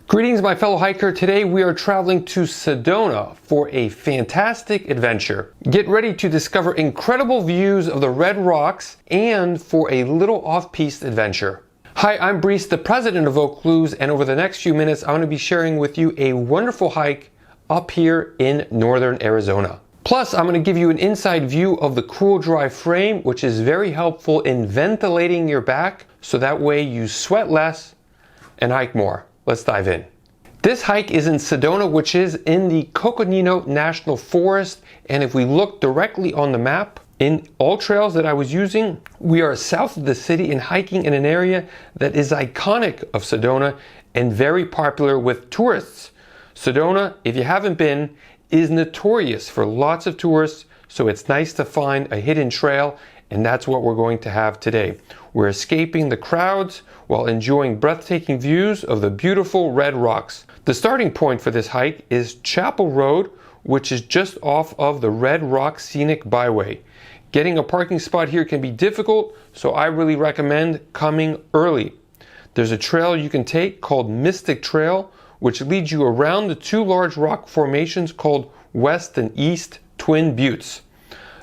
Greetings, my fellow hiker. Today we are traveling to Sedona for a fantastic adventure. Get ready to discover incredible views of the red rocks and for a little off-piste adventure. Hi, I'm Brice, the president of Vaucluse, and over the next few minutes I'm going to be sharing with you a wonderful hike up here in northern Arizona. Plus, I'm going to give you an inside view of the cool dry frame, which is very helpful in ventilating your back so that way you sweat less and hike more. Let's dive in. This hike is in Sedona, which is in the Coconino National Forest. And if we look directly on the map, in all trails that I was using, we are south of the city and hiking in an area that is iconic of Sedona and very popular with tourists. Sedona, if you haven't been, is notorious for lots of tourists, so it's nice to find a hidden trail, and that's what we're going to have today. We're escaping the crowds while enjoying breathtaking views of the beautiful red rocks. The starting point for this hike is Chapel Road, which is just off of the Red Rock Scenic Byway. Getting a parking spot here can be difficult, so I really recommend coming early. There's a trail you can take called Mystic Trail, which leads you around the two large rock formations called West and East Twin Buttes.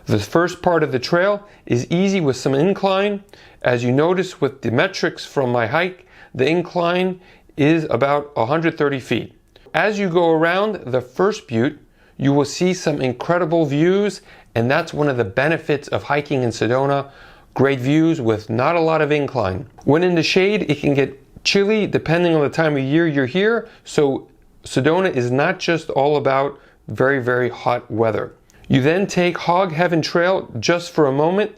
The first part of the trail is easy with some incline. As you notice with the metrics from my hike, the incline is about 130 feet. As you go around the first butte, you will see some incredible views, and that's one of the benefits of hiking in Sedona. Great views with not a lot of incline. When in the shade, it can get chilly depending on the time of year you're here, so Sedona is not just all about very hot weather. You then take Hog Heaven Trail just for a moment,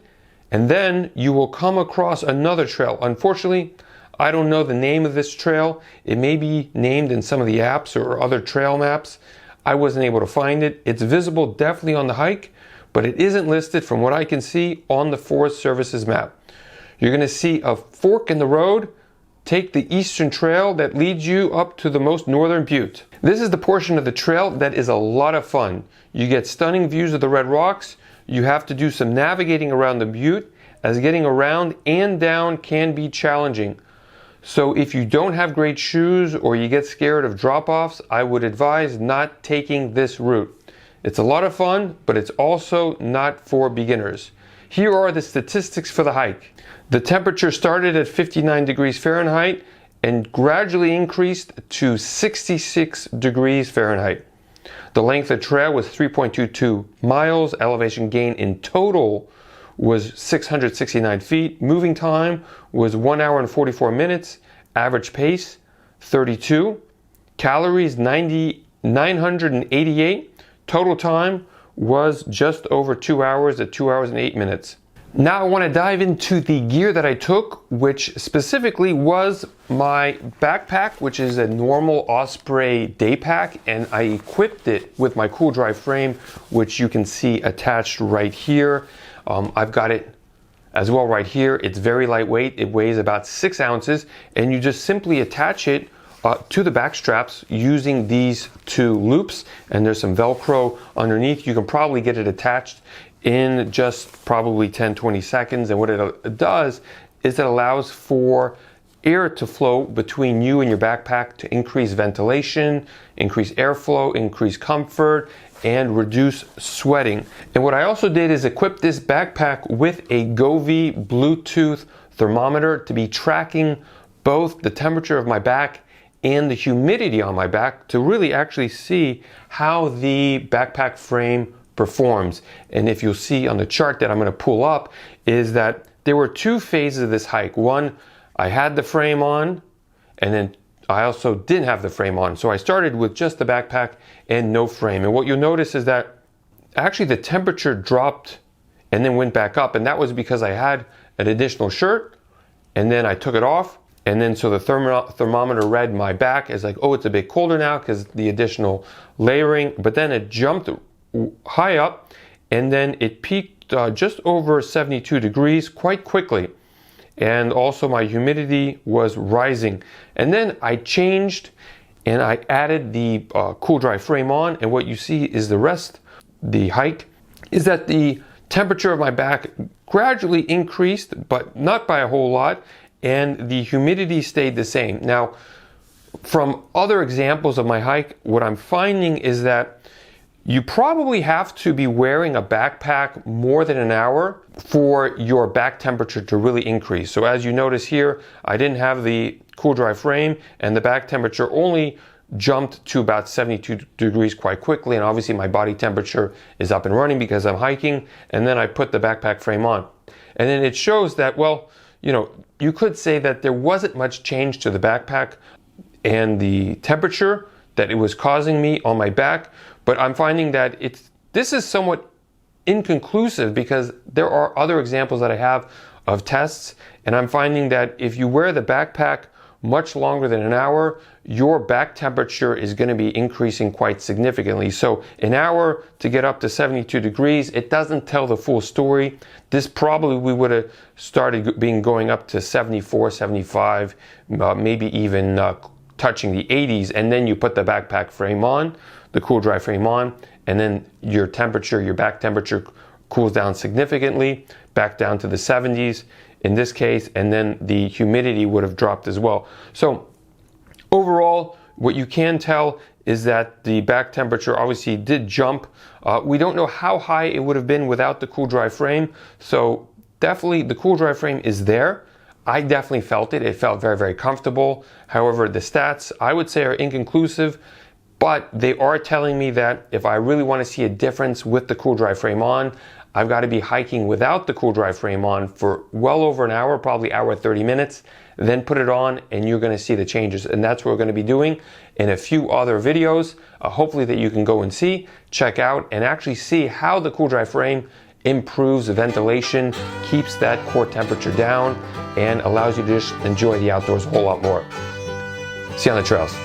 and then you will come across another trail. Unfortunately, I don't know the name of this trail. It may be named in some of the apps or other trail maps. I wasn't able to find it. It's visible definitely on the hike, but it isn't listed from what I can see on the Forest Service's map. You're going to see a fork in the road. Take the eastern trail that leads you up to the most northern butte. This is the portion of the trail that is a lot of fun. You get stunning views of the red rocks. You have to do some navigating around the butte, as getting around and down can be challenging. So if you don't have great shoes or you get scared of drop-offs, I would advise not taking this route. It's a lot of fun, but it's also not for beginners. Here are the statistics for the hike. The temperature started at 59 degrees Fahrenheit and gradually increased to 66 degrees Fahrenheit. The length of the trail was 3.22 miles. Elevation gain in total was 669 feet. Moving time was 1 hour and 44 minutes. Average pace, 32. Calories, 988. Total time was just over 2 hours at 2 hours and 8 minutes. Now I want to dive into the gear that I took, which specifically was my backpack, which is a normal Osprey day pack, and I equipped it with my cool dry frame, which you can see attached right here. I've got it as well right here. It's very lightweight. It weighs about 6 ounces, and you just simply attach it to the back straps using these two loops, and there's some Velcro underneath. You can probably get it attached in just probably 10-20 seconds, and what it does is it allows for air to flow between you and your backpack to increase ventilation, increase airflow, increase comfort, and reduce sweating. And what I also did is equip this backpack with a Govee Bluetooth thermometer to be tracking both the temperature of my back and the humidity on my back to really actually see how the backpack frame performs. And if you'll see on the chart that I'm going to pull up, is that there were two phases of this hike. One, I had the frame on, and then I also didn't have the frame on. So I started with just the backpack and no frame. And what you'll notice is that actually the temperature dropped and then went back up, and that was because I had an additional shirt, and then I took it off, and then so the thermometer read my back as like, oh, it's a bit colder now because the additional layering, but then it jumped high up, and then it peaked just over 72 degrees quite quickly, and also my humidity was rising. And then I changed and I added the cool dry frame on, and what you see is the rest, the hike, is that the temperature of my back gradually increased, but not by a whole lot, and the humidity stayed the same. Now, from other examples of my hike, what I'm finding is that you probably have to be wearing a backpack more than an hour for your back temperature to really increase. So as you notice here, I didn't have the cool dry frame, and the back temperature only jumped to about 72 degrees quite quickly, and obviously my body temperature is up and running because I'm hiking, and then I put the backpack frame on. And then it shows that, well, you know, you could say that there wasn't much change to the backpack and the temperature that it was causing me on my back, but I'm finding that this is somewhat inconclusive because there are other examples that I have of tests, and I'm finding that if you wear the backpack much longer than an hour, your back temperature is going to be increasing quite significantly. So an hour to get up to 72 degrees, it doesn't tell the full story. This probably we would have started going up to 74, 75, maybe even touching the 80s, and then you put the backpack frame on, the cool dry frame on, and then your temperature, your back temperature cools down significantly, back down to the 70s in this case, and then the humidity would have dropped as well. So overall, what you can tell is that the back temperature obviously did jump. We don't know how high it would have been without the cool dry frame, so definitely the cool dry frame is there. I definitely felt it. It felt very, very comfortable. However, the stats, I would say, are inconclusive, but they are telling me that if I really want to see a difference with the cool dry frame on, I've got to be hiking without the cool dry frame on for well over an hour, probably hour 30 minutes, then put it on and you're going to see the changes. And that's what we're going to be doing in a few other videos, hopefully that you can go and see, check out, and actually see how the cool dry frame improves the ventilation, keeps that core temperature down, and allows you to just enjoy the outdoors a whole lot more. See you on the trails.